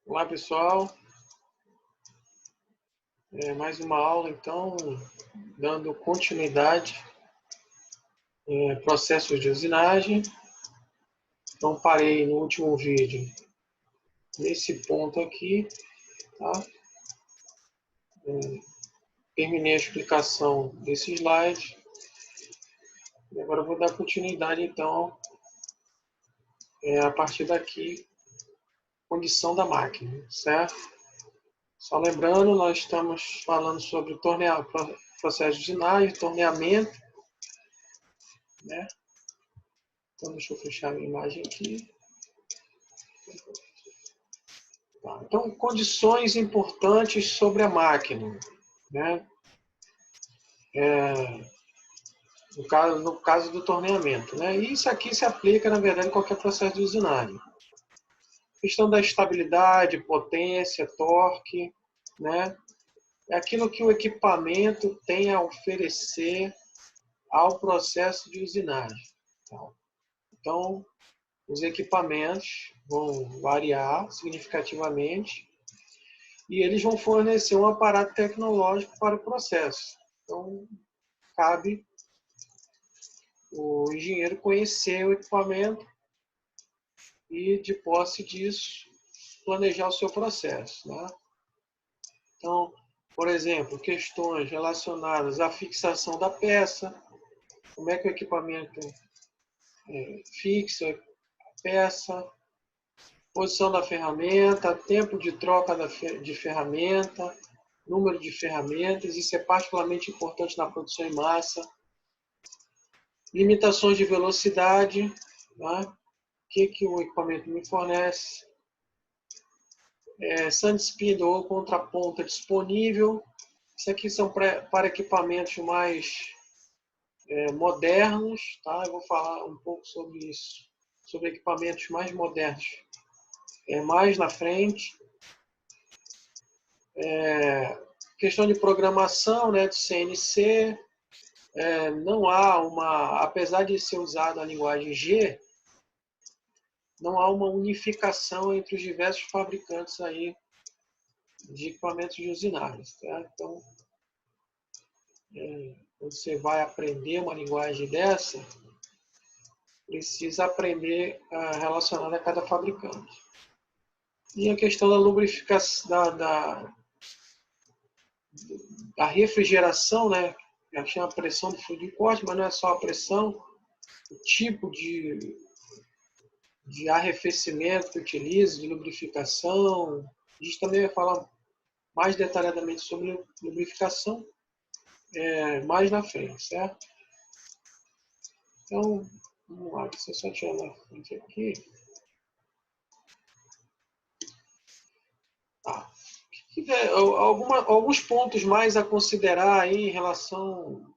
Olá, pessoal. Mais uma aula, então, dando continuidade processos de usinagem. Então, parei no último vídeo nesse ponto aqui, tá? Terminei a explicação desse slide. E agora eu vou dar continuidade, então, a partir daqui, condição da máquina, certo? Só lembrando, nós estamos falando sobre o processo de usinagem, torneamento, né? Então, deixa eu fechar a minha imagem aqui. Tá. Então, condições importantes sobre a máquina, né? No caso do torneamento, né? E isso aqui se aplica, na verdade, em qualquer processo de usinagem. Questão da estabilidade, potência, torque, né? É aquilo que o equipamento tem a oferecer ao processo de usinagem. Então, os equipamentos vão variar significativamente e eles vão fornecer um aparato tecnológico para o processo. Então, cabe o engenheiro conhecer o equipamento e, de posse disso, planejar o seu processo, né? Então, por exemplo, questões relacionadas à fixação da peça, como é que o equipamento fixa a peça, posição da ferramenta, tempo de troca de ferramenta, número de ferramentas, isso é particularmente importante na produção em massa. Limitações de velocidade, né? O que o equipamento me fornece. Sand spindle ou contraponta disponível. Isso aqui são para equipamentos mais modernos, tá? Eu vou falar um pouco sobre isso, sobre equipamentos mais modernos mais na frente. Questão de programação, né, do CNC. Não há apesar de ser usada a linguagem G, não há uma unificação entre os diversos fabricantes aí de equipamentos de usinagem. Tá? Então, quando você vai aprender uma linguagem dessa, precisa aprender relacionada a cada fabricante. E a questão da lubrificação, da refrigeração, né? Já chama a pressão do fluido de corte, mas não é só a pressão, o tipo de arrefecimento que utiliza, de lubrificação. A gente também vai falar mais detalhadamente sobre lubrificação mais na frente, certo? Então, vamos lá, deixa eu só tirar na frente aqui. Tá. Alguns pontos mais a considerar aí em relação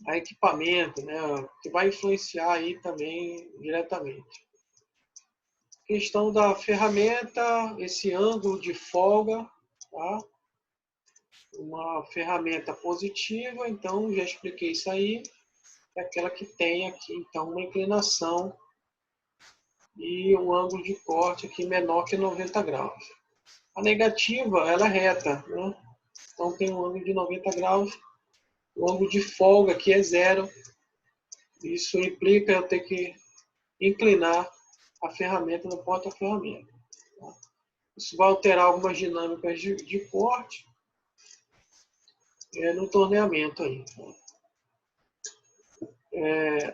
a equipamento, né, que vai influenciar aí também diretamente. Questão da ferramenta, esse ângulo de folga, tá? Uma ferramenta positiva, então já expliquei isso aí, é aquela que tem aqui então uma inclinação e um ângulo de corte aqui menor que 90 graus. A negativa, ela é reta, né? Então tem um ângulo de 90 graus, o ângulo de folga aqui é zero. Isso implica eu ter que inclinar a ferramenta no porta-ferramenta. Tá? Isso vai alterar algumas dinâmicas de corte no torneamento aí.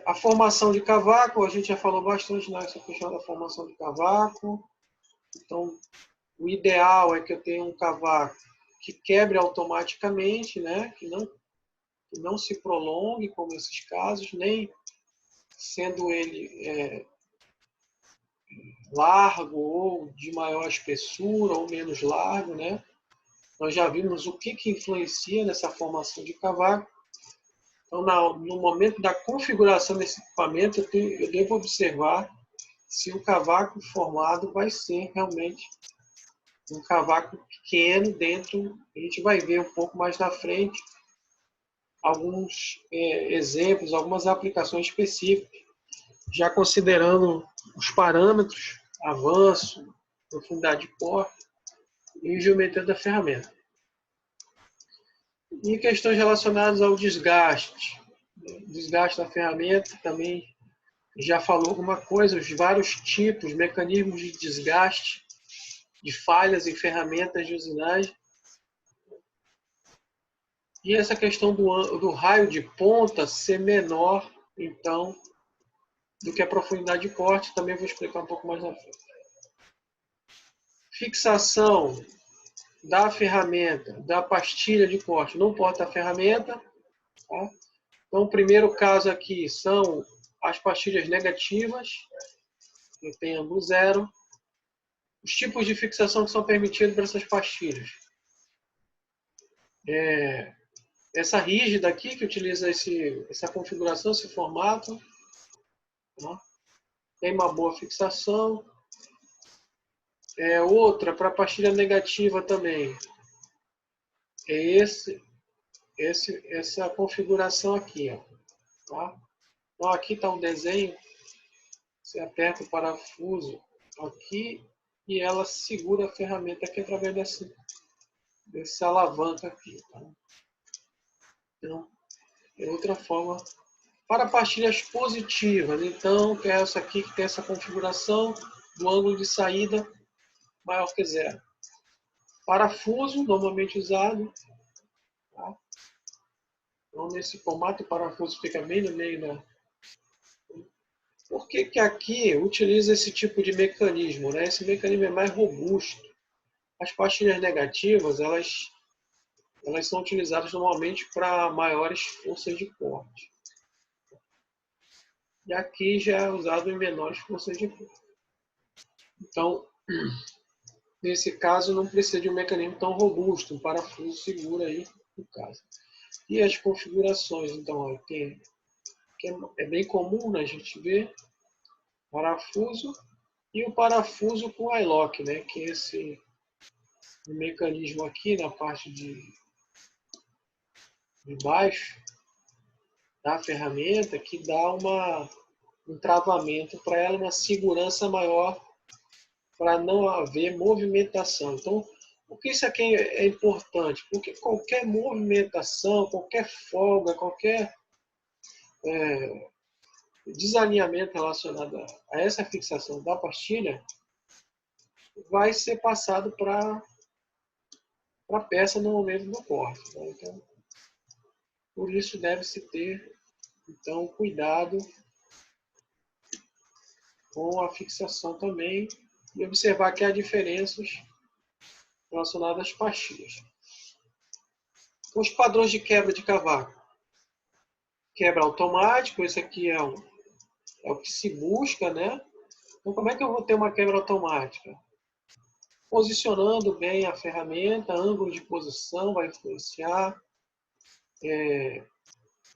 A formação de cavaco, a gente já falou bastante nessa questão da formação de cavaco. Então, o ideal é que eu tenha um cavaco que quebre automaticamente, né? Que não se prolongue, como esses casos, nem sendo ele largo ou de maior espessura ou menos largo, né? Nós já vimos o que influencia nessa formação de cavaco. Então, no momento da configuração desse equipamento, eu devo observar se o cavaco formado vai ser realmente um cavaco pequeno dentro. A gente vai ver um pouco mais na frente alguns exemplos, algumas aplicações específicas, já considerando os parâmetros, avanço, profundidade de corte e geometria da ferramenta. E questões relacionadas ao desgaste. Desgaste da ferramenta também já falou alguma coisa, os vários tipos, mecanismos de desgaste, de falhas em ferramentas de usinagem. E essa questão do raio de ponta ser menor, então, do que a profundidade de corte, também vou explicar um pouco mais na frente. Fixação da ferramenta, da pastilha de corte no porta-ferramenta. Tá? Então, o primeiro caso aqui são as pastilhas negativas, que tem ângulo zero. Os tipos de fixação que são permitidos para essas pastilhas. Essa rígida aqui, que utiliza essa configuração, esse formato. Tá? Tem uma boa fixação. Outra, para pastilha negativa também. É essa configuração aqui. Ó. Tá? Então, aqui está um desenho. Você aperta o parafuso aqui e ela segura a ferramenta aqui através dessa alavanca aqui. Tá? Então, é outra forma. Para pastilhas positivas, então, que é essa aqui que tem essa configuração do ângulo de saída maior que zero. Parafuso, normalmente usado. Tá? Então, nesse formato, o parafuso fica bem no meio da... Por que aqui utiliza esse tipo de mecanismo? Né? Esse mecanismo é mais robusto. As pastilhas negativas, elas são utilizadas normalmente para maiores forças de corte. E aqui já é usado em menores forças de corte. Então, nesse caso, não precisa de um mecanismo tão robusto, um parafuso segura aí, no caso. E as configurações, então, ó, que é bem comum, né, a gente ver parafuso e o parafuso com eye-lock, né, que é esse mecanismo aqui na parte de baixo da ferramenta que dá um travamento para ela, uma segurança maior para não haver movimentação. Então, por que isso aqui é importante? Porque qualquer movimentação, qualquer folga, qualquer desalinhamento relacionado a essa fixação da pastilha vai ser passado para a peça no momento do corte. Tá? Então, por isso deve-se ter então cuidado com a fixação também e observar que há diferenças relacionadas às pastilhas. Os padrões de quebra de cavaco. Quebra automático, esse aqui é o que se busca, né? Então, como é que eu vou ter uma quebra automática? Posicionando bem a ferramenta, ângulo de posição vai influenciar,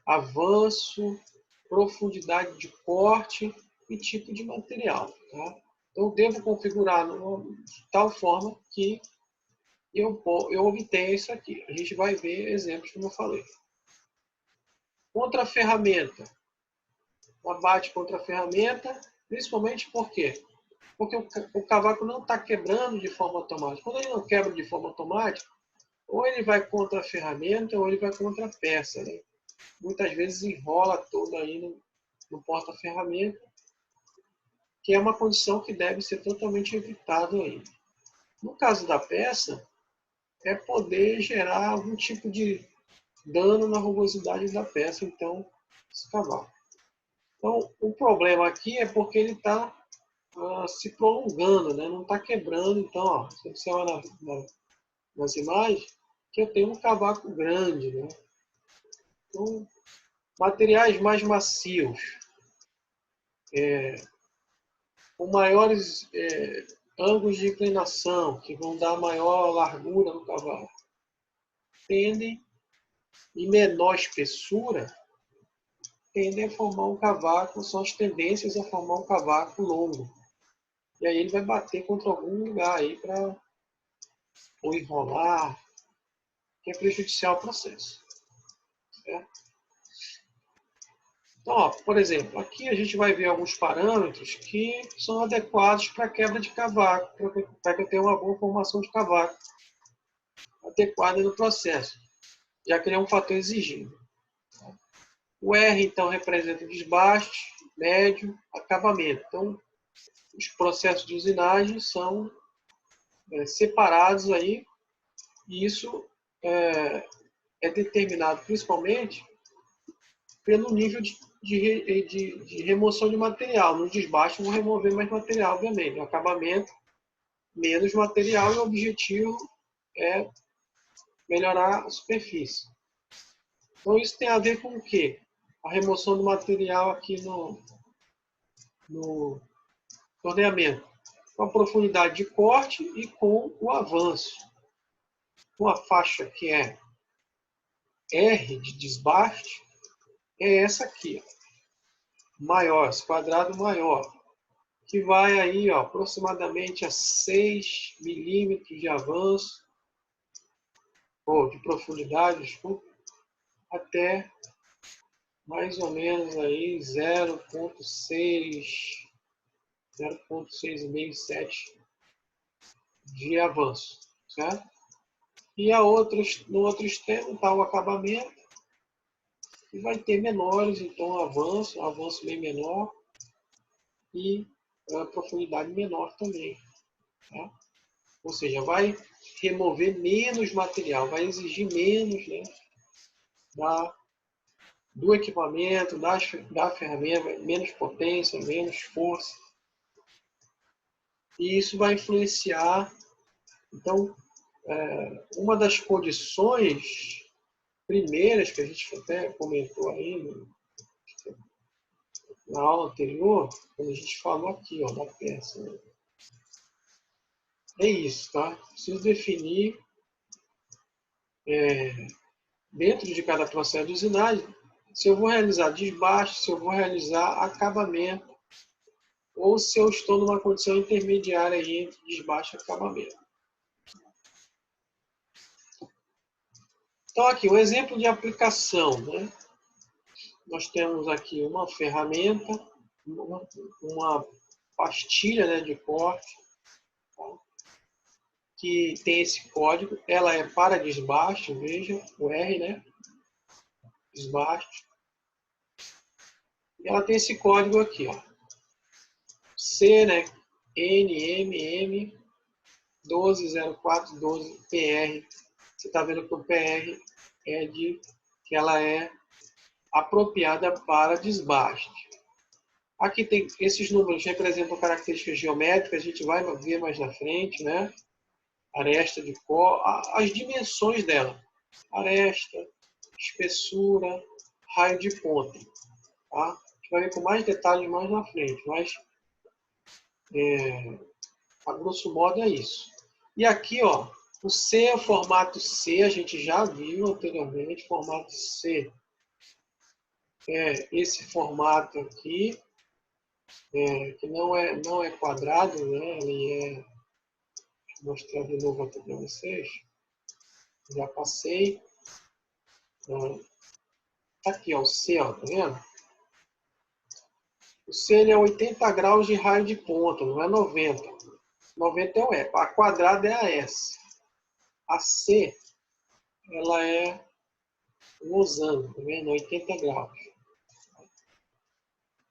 avanço, profundidade de corte e tipo de material. Tá? Então, eu devo configurar de tal forma que eu obtenha isso aqui. A gente vai ver exemplos, como eu falei. Contra a ferramenta. Abate contra a ferramenta, principalmente por quê? Porque o cavaco não está quebrando de forma automática. Quando ele não quebra de forma automática, ou ele vai contra a ferramenta ou ele vai contra a peça. Né? Muitas vezes enrola todo aí no porta-ferramenta, que é uma condição que deve ser totalmente evitada aí. No caso da peça, é poder gerar algum tipo de dano na rugosidade da peça, então, esse cavaco. Então, o problema aqui é porque ele está se prolongando, né? Não está quebrando. Então, ó, você observa nas imagens que eu tenho um cavaco grande. Né? Então, materiais mais macios, com maiores ângulos de inclinação, que vão dar maior largura no cavaco, tendem, e menor espessura, tendem a formar um cavaco, são as tendências a formar um cavaco longo. E aí ele vai bater contra algum lugar aí para ou enrolar, que é prejudicial ao processo. Certo? Então, ó, por exemplo, aqui a gente vai ver alguns parâmetros que são adequados para a quebra de cavaco, para que eu tenha uma boa formação de cavaco adequada no processo, já que ele é um fator exigido. O R, então, representa desbaste, médio, acabamento. Então, os processos de usinagem são separados aí, e isso é determinado principalmente pelo nível de remoção de material. No desbaste, eu vou remover mais material, obviamente. No acabamento, menos material, e o objetivo é melhorar a superfície. Então, isso tem a ver com o quê? A remoção do material aqui no torneamento, com a profundidade de corte e com o avanço. Uma faixa que é R de desbaste é essa aqui, ó, maior, esse quadrado maior, que vai aí, ó, aproximadamente a 6 milímetros de avanço, ou de profundidade, desculpa, até mais ou menos aí 0,6, 0,657 de avanço, certo? E no outro extremo está o acabamento, que vai ter menores, então um avanço bem menor e a profundidade menor também. Tá? Ou seja, vai remover menos material, vai exigir menos, né, do equipamento, da ferramenta, menos potência, menos força. E isso vai influenciar. Então, uma das condições primeiras que a gente até comentou aí na aula anterior, quando a gente falou aqui, ó, da peça, né? É isso, tá? Preciso definir dentro de cada processo de usinagem se eu vou realizar desbaste, se eu vou realizar acabamento, ou se eu estou numa condição intermediária aí entre desbaste e acabamento. Então, aqui, um exemplo de aplicação, né? Nós temos aqui uma ferramenta, uma pastilha, né, de corte, tá? Que tem esse código. Ela é para desbaste, veja, o R, né? Desbaste. E ela tem esse código aqui, ó. C, né? NMM 120412PR. Você está vendo que o PR é que ela é apropriada para desbaste. Aqui tem esses números representam características geométricas, a gente vai ver mais na frente, né? Aresta de cor, as dimensões dela, aresta, espessura, raio de ponta, tá? A gente vai ver com mais detalhes mais na frente, mas a grosso modo é isso. E aqui, ó, o C é o formato C, a gente já viu anteriormente, formato C é esse formato aqui, que não é quadrado, né? Ele é, deixa eu mostrar de novo aqui para vocês, já passei, aqui, ó, o C, ó, tá vendo? O C ele é 80 graus de raio de ponta, não é 90. 90 é o E. A quadrada é a S. A C, ela é losango, tá vendo? 80 graus.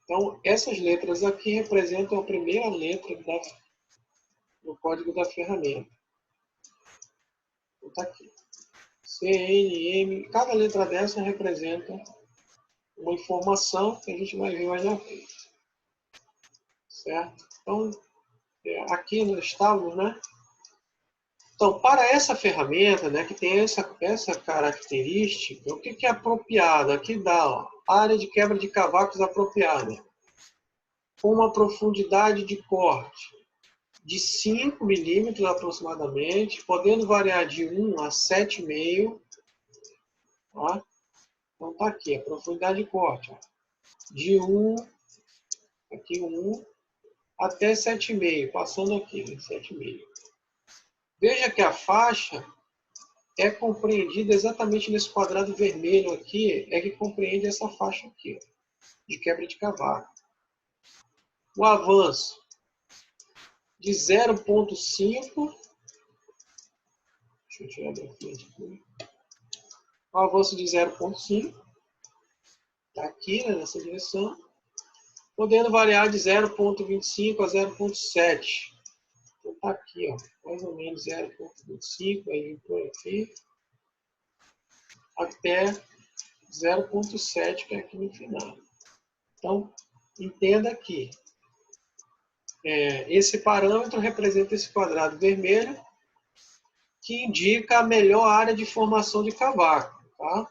Então, essas letras aqui representam a primeira letra do código da ferramenta. Então, tá aqui. C, N, M. Cada letra dessa representa uma informação que a gente vai ver mais na frente. Certo? Então, aqui nós estamos, né? Então, para essa ferramenta, né, que tem essa característica, o que é apropriado? Aqui dá, ó, área de quebra de cavacos apropriada, com uma profundidade de corte de 5 milímetros aproximadamente, podendo variar de 1 a 7,5. Tá? Então, está aqui a profundidade de corte. Ó, de 1, aqui 1, até 7,5, passando aqui, né, 7,5. Veja que a faixa é compreendida exatamente nesse quadrado vermelho aqui, é que compreende essa faixa aqui. de quebra de cavaco. O avanço de 0,5. Deixa eu tirar da frente aqui. O avanço de 0,5. Está aqui, né, nessa direção. Podendo variar de 0,25 a 0,7. Então está aqui, ó, mais ou menos 0,25, aí por aqui, até 0,7, que é aqui no final. Então, entenda que esse parâmetro representa esse quadrado vermelho, que indica a melhor área de formação de cavaco. Tá?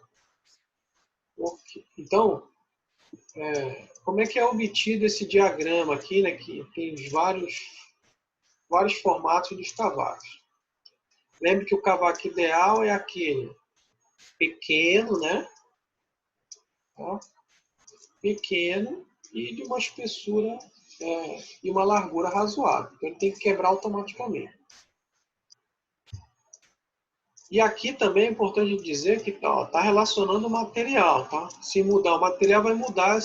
Então, como é que é obtido esse diagrama aqui, né, que tem vários formatos dos cavacos? Lembre que o cavaco ideal é aquele pequeno, né? Tá? Pequeno e de uma espessura e uma largura razoável. Então, ele tem que quebrar automaticamente. E aqui também é importante dizer que está relacionando o material. Tá? Se mudar o material, vai mudar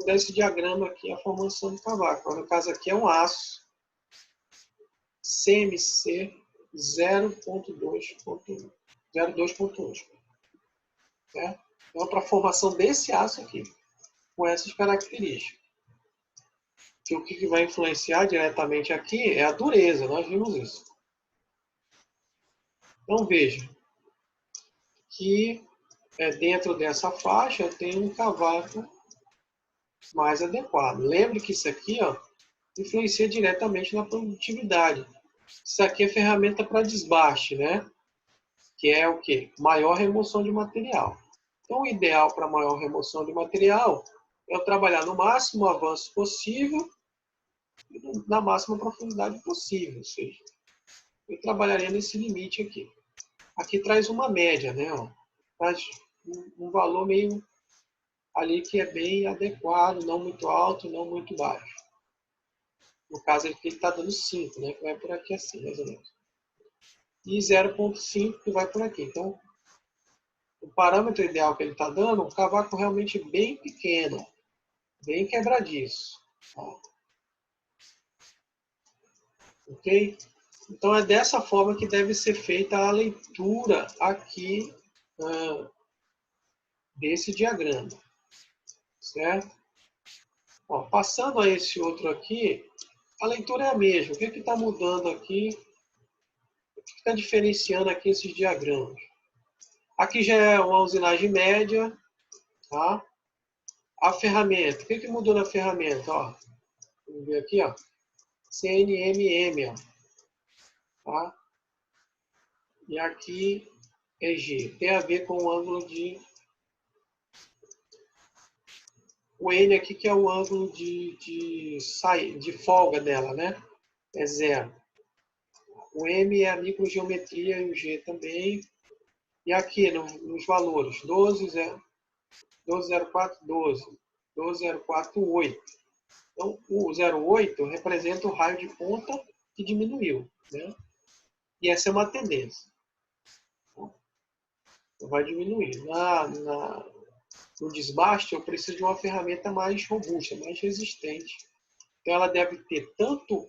esse diagrama aqui, a formação do cavaco. No caso aqui é um aço CMC 0.2.1. Certo? Então, para a formação desse aço aqui, com essas características. Que o que vai influenciar diretamente aqui é a dureza, nós vimos isso. Então veja que dentro dessa faixa eu tenho um cavaco mais adequado. Lembre que isso aqui influencia diretamente na produtividade. Isso aqui é ferramenta para desbaste, né? Que é o quê? Maior remoção de material. Então o ideal para maior remoção de material é eu trabalhar no máximo avanço possível e na máxima profundidade possível. Ou seja, eu trabalharia nesse limite aqui. Aqui traz uma média, né? Traz um valor meio ali que é bem adequado, não muito alto, não muito baixo. No caso aqui ele está dando 5, né? Que vai por aqui assim, mais ou menos. E 0,5 que vai por aqui. Então, o parâmetro ideal que ele está dando é um cavaco realmente bem pequeno, bem quebradiço. Ó. Ok? Então, é dessa forma que deve ser feita a leitura aqui desse diagrama. Certo? Ó, passando a esse outro aqui, a leitura é a mesma. O que está mudando aqui? O que está diferenciando aqui esses diagramas? Aqui já é uma usinagem média. Tá? A ferramenta. O que mudou na ferramenta? Ó, vamos ver aqui. Ó. CNMM. Ó. Tá? E aqui é G. Tem a ver com o ângulo de... O N aqui que é o ângulo de folga dela, né? É 0. O M é a microgeometria e o G também. E aqui nos valores, 12,04, 12, 12,04, 8. Então, o 0,8 representa o raio de ponta que diminuiu. Né? E essa é uma tendência. Então, vai diminuir. No desbaste, eu preciso de uma ferramenta mais robusta, mais resistente. Então, ela deve ter tanto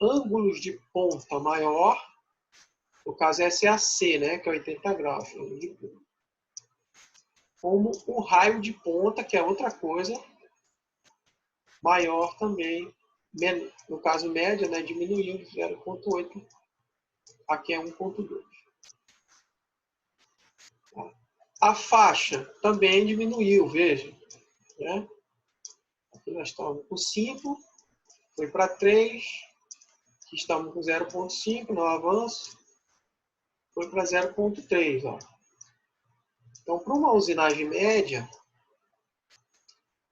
ângulos de ponta maior, no caso SAC, né, que é 80 graus, como o raio de ponta, que é outra coisa, maior também, no caso média, né, diminuiu de 0,8, aqui é 1,2. A faixa também diminuiu, veja. Né? Aqui nós estamos com 5, foi para 3, aqui estamos com 0,5 no avanço, foi para 0,3. Então, para uma usinagem média,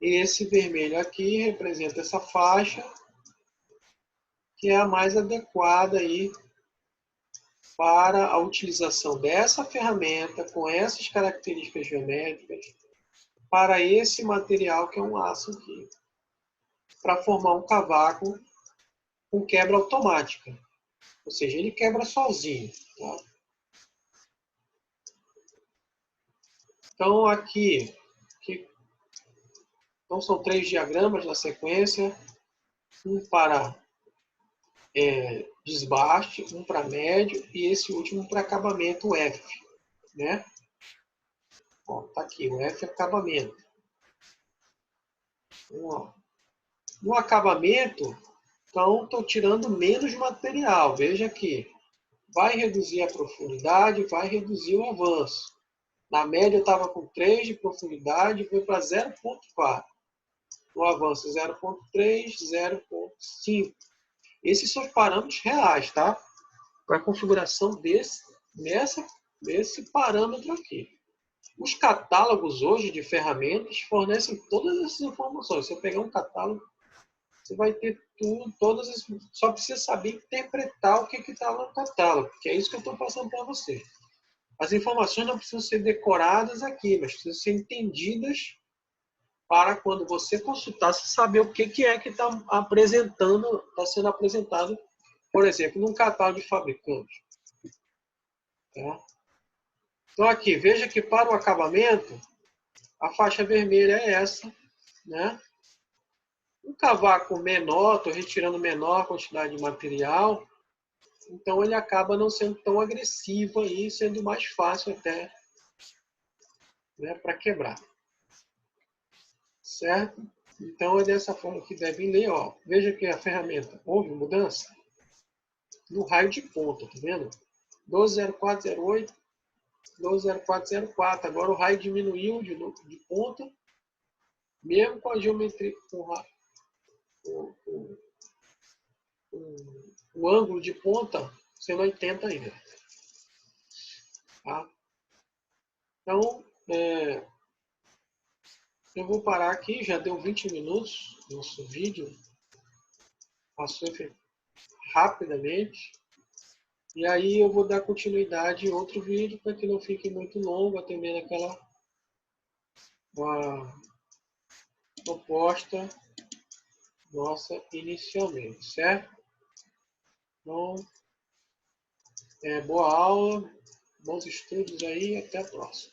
esse vermelho aqui representa essa faixa, que é a mais adequada aí para a utilização dessa ferramenta com essas características geométricas para esse material que é um aço aqui, para formar um cavaco com quebra automática. Ou seja, ele quebra sozinho. Tá? Então aqui Então, são 3 diagramas na sequência, um para desbaste, um para médio e esse último para acabamento, o F. Né? Tá aqui, o F é acabamento. Então, no acabamento, então, estou tirando menos material. Veja aqui, vai reduzir a profundidade, vai reduzir o avanço. Na média, eu estava com 3 de profundidade, foi para 0,4. No avanço, 0,3, 0,5. Esses são os parâmetros reais, tá? Para a configuração desse parâmetro aqui. Os catálogos hoje de ferramentas fornecem todas essas informações. Se eu pegar um catálogo, você vai ter tudo, todas as... Só precisa saber interpretar o que está no catálogo, que é isso que eu estou passando para você. As informações não precisam ser decoradas aqui, mas precisam ser entendidas para quando você consultar, você saber o que é que está sendo apresentado, por exemplo, num catálogo de fabricante. Tá? Então aqui, veja que para o acabamento, a faixa vermelha é essa, né? Um cavaco menor, estou retirando menor quantidade de material, então ele acaba não sendo tão agressivo aí, sendo mais fácil até, né, para quebrar. Certo? Então é dessa forma que devem ler. Ó. Veja que a ferramenta houve mudança no raio de ponta, tá vendo? 120408, 120404. Agora o raio diminuiu de ponta, mesmo com a geometria, o ângulo de ponta sendo 80 ainda. Tá? Então, eu vou parar aqui, já deu 20 minutos nosso vídeo, passou rapidamente. E aí eu vou dar continuidade em outro vídeo para que não fique muito longo, atendendo aquela proposta nossa inicialmente, certo? Então, boa aula, bons estudos aí, até a próxima.